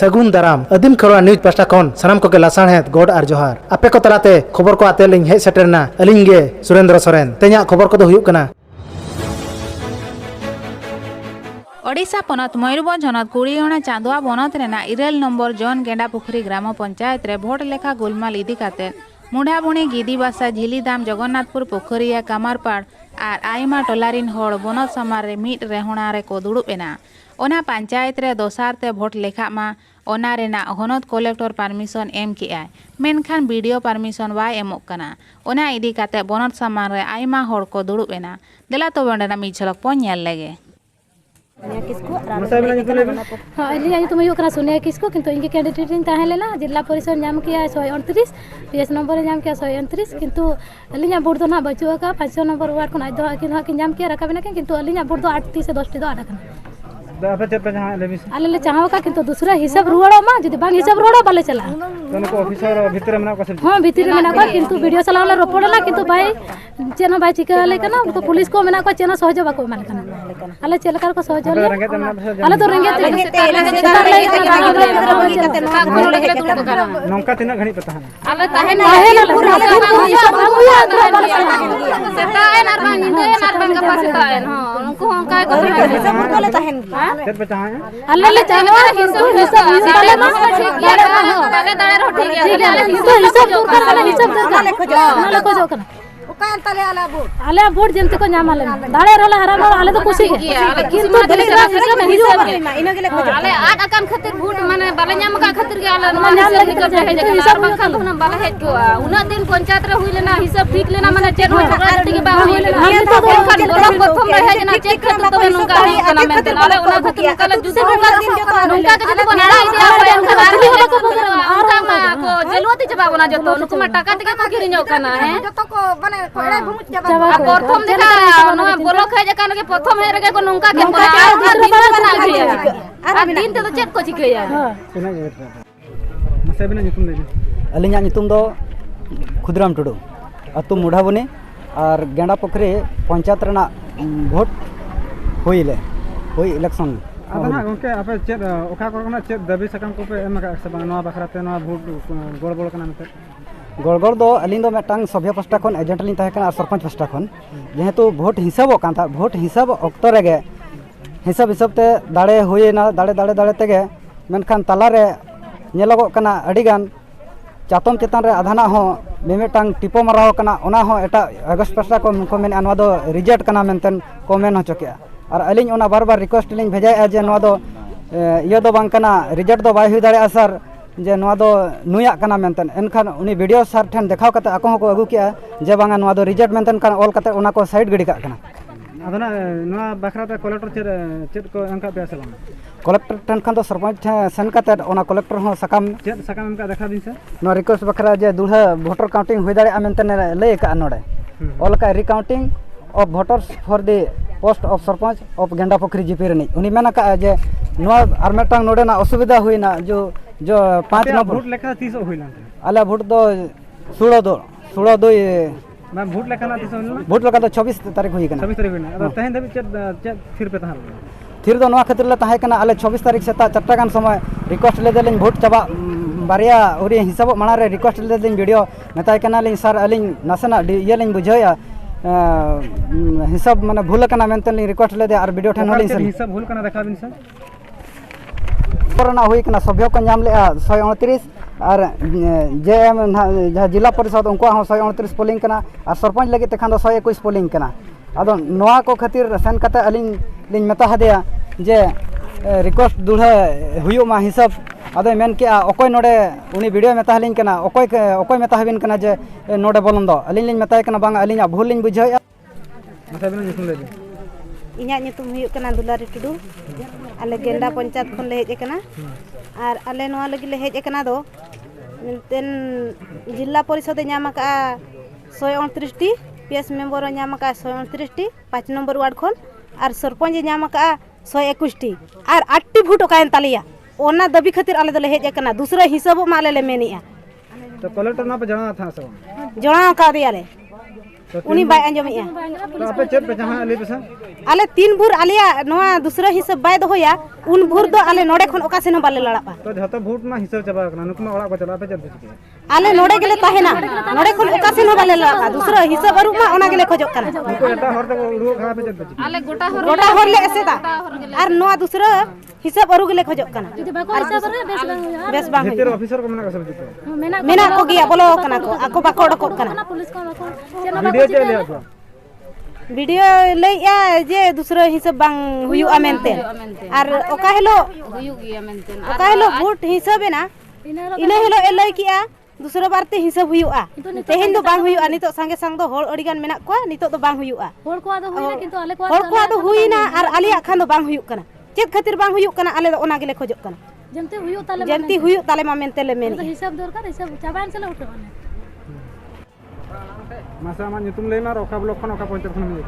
सगुन दाराम आदिम Kharwa news pasta खन सानाम को लासाणहेद गोड आर जोहार आपे को तलाते खबर को आते लिंग हे सेटरना अलिंग गे सुरेंद्र सोरेन तेजा खबर को हुयुक कना ओडिशा पनत मयूरभंज हनत कुड़ीगणा चांदुआ बनत रेना 13 नंबर जन गेंडा पुखरी ग्राम पंचायत रे भोट लेखा गोलमाल इदी काते मुंडाबुणी गिदीबासा झिलीदाम जगन्नाथपुर पोखरिया कामारपाड़ और आयमा टोलारिन होड़ बनत समार रे मिट रेहोणा रे को दुड़ुब एना ओना पंचायत रे दोसार ते भोट लेखा मा ओना रेना हनत कलेक्टर परमिशन एम किया मेनखान वीडियो परमिशन वाय एमोक कना ओना इदी काते बनत समार रे आयमा होड़ को दुड़ुब एना देला तो बंडना मी झलक पो नेल लेगे सोनिया किसको किंतु इनके कैंडिडेट तहे लेना जिला परिषद नाम किया 129 पीएस नंबर नाम किया 129 किंतु अलिया वोट दो ना बचुआ का 500 नंबर वार्ड को आज कि नाम किया रखा बिना किंतु अलिया वोट दो 8 से 10 दो आडा आले चाहो का किंतु दूसरा हिसाब रुवाड़ो मा जदि बांग हिसाब रुवाड़ो बाले चला तनको ऑफिसर भीतर मेना को हां भीतर मेना को किंतु वीडियो चलावला रोपड़ला किंतु भाई चेना भाई चिका ले कना उनको पुलिस को मेना को चेना सहज बाको माल कना आले चलकार को सहज आले तो रेंगे नौका तिना घणी पता आले ताहे ना सेताएन आर बांग इंदे आर बांग का सेताएन हां उनको काय को हिसाब बोले ताहेन चेत पता है अल्ले चाहवा किंतु हिसाब डाले मा डाले डाले रो ठीक है हिसाब कर खोजो कना आले वोट जनते को नाम आले दाड़े रोला हराम आले तो खुशी है किंतु दूसरा हिसाब में हिजो आले आट अकान खातिर वोट माने बाले नाम का खातिर के आले नाम लगी कर जाए हिसाब बखल ना बाले हेज को उना दिन पंचायत रे हुई लेना हिसाब ठीक लेना माने चेक हो झगड़ा के बा हुई लेना प्रथम रहे जना चेक कर तो नुका कना मेंते आले उना खातिर कल जुसे नुका के जब बनाड़ा इतिहास उनका बारे को जलवती जवाब ना जतो नुका मा टाका तके को किरिनो कना है जतो को माने प्रथम देखा बोलो खाय जका के प्रथम हे रगे को नुका के दिन बना गया आ दिन तो चेक को चिकया मसेबना नितुम दे अलिंगा नितुम दो खुदराम टुडू अतु मुढ़ाबुनी और गेंडा पोखरी पंचायत रेना भोट होइले होई इलेक्शन आदना गंके आपे चेक ओका कोना चेक दबी सकम को पे एम का से नवा बखराते नवा भोट गड़बड़ कना मते गड़गड़ दो अली दो मेटांग सभ्य पास्टा खन एजेंट लिन ताहेकना सरपंच पास्टा खन जेहेतु भोट हिसाब कान था भोट हिसाब अक्तो रेगे हिसाब हिसाब ते दाड़े होइना दाड़े तेगे मेनखान तला रे नेलोगो कना अडिगान चातम चेतान रे आधाना हो मेमेटांग टिपो माराव कना ओना हो एटा अगस्त पास्टा को मेन अनवा दो रिजेक्ट कना मेनतन कमेंट हो चकेया और अलिंग ओना बार रिक्वेस्ट लिंग भेजाया जे नवा दो इयो दो बांग कना रिजेक्ट दो बाय हुई दाड़े सर जे नवा दो नुया कना मेंतन एनखान उनी वीडियो सर ठेन देखाव कते आको को अगु किया जे बांगा नवा दो रिजेक्ट मेंतन कान ऑल कते ओना को साइड गडी का कना आदना नवा बखराते कलेक्टर चेत को अंका पे आसे बांग कलेक्टर ठेन खान दो सरपंच सेन कते ओना कलेक्टर हो सकाम चेत सकाम अंका देखा दिन से नो रिक्वेस्ट बखरा जे दुल्हा वोटर काउंटिंग होई दाड़े मेंतन ले का नोडे ऑल का recounting of voters for the post of sarpanch of गेंडा पोखरी जीपी रनी उनी मेना का जे नवा आरमेटांग नोडे ना असुविधा हुईना जो 5 नंबर वोट लेखा 30 होइला आले वोट दो 16 दो मैं वोट लेखा ना 30 होइला वोट लगा तो 24 तारीख हुई कना 24 तारीख होइना तहेन दबी चेत फिर पे तहाल फिर दो नवा खातिर ले ताहे कना आले 24 तारीख सेता 4टा गान समय रिक्वेस्ट ले देलिन वोट चाबा बारिया ओरी हिसाब माना रे रिक्वेस्ट ले देलिन वीडियो मेताय कना लिन सर अलिन नासना ये लिन बुझाया हिसाब माने भूल कना मेंतन लिन रिक्वेस्ट ले दे और वीडियो ठन होलिन सर हिसाब भूल कना देखा बिन सर कोरोना हुई कना सभ्य को नाम ले 129 और जेएम जहाँ जिला परिषद उनको 129 पोलिंग कना और सरपंच लगे तखान दो 121 पोलिंग कना अदो नोआ को खातिर सेन कते अलिंग लिंग मेता हदिया जे रिक्वेस्ट दुढ़ा हुयो मा हिसाब अदो मेन के ओकोय नोडे उनी वीडियो मेता हलिंग कना ओकोय मेता हबिन कना जे नोडे बोलन दो अलिंग लिंग मेताय कना बांग अलिंग भूल लिंग बुझाया मसेबना नितुम दे इन्या नितुम हुई कना दुलारी टुडू आले गेंडा पंचायत खन ले हेज कना और आले नोआ लगी ले हेज कना दो मेंतेन जिला परिषद नाम का 129 टी पीएस मेंबर नाम का 129 टी 5 नंबर वार्ड खन और सरपंच नाम का 121 टी और 8 टी वोट कायन तालिया ओना दबी खातिर आले दले हेज कना दूसरा हिसाब मा आले ले मेनिया तो कलेक्टर ना पे जना था सब जना का दिया रे उनी बाय अंजमेया तो आपे चेत पे जहां ले बसा आले 3 भूर आलिया नोआ दूसरा हिसाब बाय दोया उन भूर दो आले नोडे खन ओका सेन बाले लड़ापा तो जहां भोट मा हिसाब चबा कना नुकमा ओड़ा को चला पे चेत बची आले नोडे गेले ताहेना नोडे खन ओका सेन बाले लड़ापा दूसरा हिसाब अरु मा ओना गेले खोजक कना उनको एटा हर तक उड़ो खा पे चेत बची आले गोटा हर ले एसेदा आर नोआ दूसरा हिसाब अरु गेले खोजक कना जुदी बाको हिसाब रे बेस बांग भीतर ऑफिसर को मना कर सब जीते मेना को गिया बोलो कना को आको बाको डको कना पुलिस को वीडियो चले आपको वीडियो लैया जे दूसरा हिसाब बांग हुयुआ मेनते आर ओका हेलो हुयुग गिया मेनतेन ओका हेलो वोट हिसाब ना इना हेलो ए लय किया दूसरा बार ते हिसाब हुयुआ तेहेन दो बांग हुयुआ नितो संगे संग दो होल अडिगान मेना को नितो दो बांग हुयुआ होड़ को आदो होइना किंतु आले को होड़ को आदो हुइना आर आलिया खान दो बांग हुयुक कना चेत खातिर बांग हुयुक कना आले दो ओना गेले खोजक कना जमते हुयु ताले जंती हुयुक ताले मा मेनते ले मेन हिसाब दरकार हिसाब चाबान चले उठो मासा मा nyutum ले मार ओका ब्लॉक खन ओका पंचायत खन मिले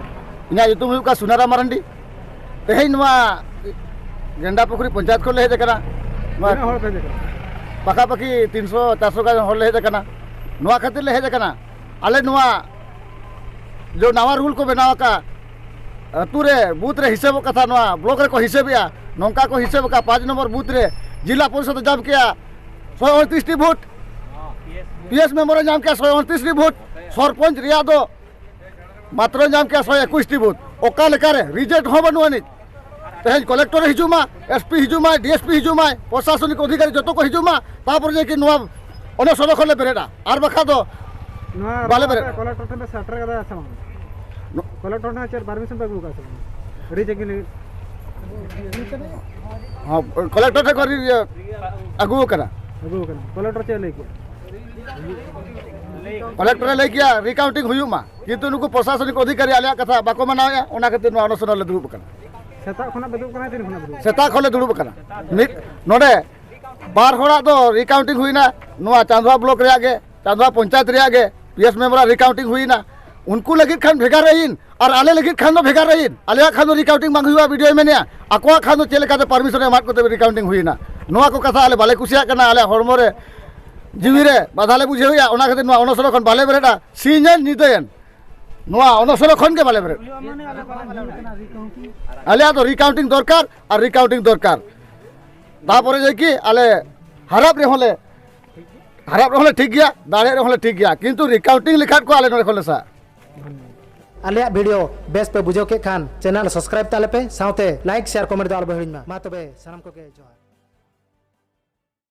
इना युतुम हुका सुनारा मारंडी तेहेन नवा गेंडा पुखरी पंचायत को ले हेकना ना हर पे देखा पाखा पाखी 300 400 का हर ले हेकना नवा खातिर ले हेकना आले नवा जो नवा रूल को बनावा का तुरे बूथ रे हिसाब कथा नवा ब्लॉक रे को हिसाबिया नौका को हिसाब का 5 नंबर बूथ रे जिला परिषद जाम किया 138 टी वोट पीएस मेंबर जाम किया 138 टी वोट सरपंच रिया दो मात्र जाम किया 121 टी वोट ओका लेका रे रिजेक्ट हो बनवानी तेज कलेक्टर हिजुमा एसपी हिजुमा डीएसपी हिजुमा प्रशासनिक अधिकारी जतो को हिजुमा तापर जे कि नवा अने सदख ले बेरेडा आर बखा दो ना बाले बेरे कलेक्टर पे सटर का सम कलेक्टर ना चेर परमिशन पे का सम रिजेक्ट के हां कलेक्टर से करी अगु करा कलेक्टर चेर ले के कलेक्टर ले किया रिकाउंटिंग हुयुमा किंतु नुकु प्रशासनिक अधिकारी आलिया कथा बाको मनाया ओना खातिर नो अनशन ले दुरुब कना सेता खना बेदु कना तीन खना बेदु सेता खोले दुरुब कना मिक नोडे बार होड़ा दो रिकाउंटिंग हुईना नोआ चांदवा ब्लॉक रे आगे चांदवा पंचायत रे आगे पीएस मेंबर रिकाउंटिंग हुईना उनको लगित खान भेगा रहीन और आले लगित खान दो भेगा रहीन आलिया खान दो रिकाउंटिंग मांग हुआ वीडियो मेनिया अकोआ खान दो चले का परमिशन एमात को रिकाउंटिंग हुईना नोआ को कथा आले बाले कुसिया कना आले हरमो रे जीवी रे बाधाले बुझे हुआ ओना खातिर नोआ अनशन खन बाले बेरेडा सिंजन निदेन नोआ अनशन खन के बाले बेरे आलिया तो रिकाउंटिंग दरकार और रिकाउंटिंग दरकार तापर जे कि आले हराब रे होले ठीक गया दाड़े रे होले ठीक गया किंतु रिकाउंटिंग लिखाट को आले नरे खोले सा आलिया वीडियो बेस पे बुझो के खान चैनल सब्सक्राइब ताले पे साउते लाइक शेयर कमेंट दाल बहिन मा तबे सनम को के जोहार।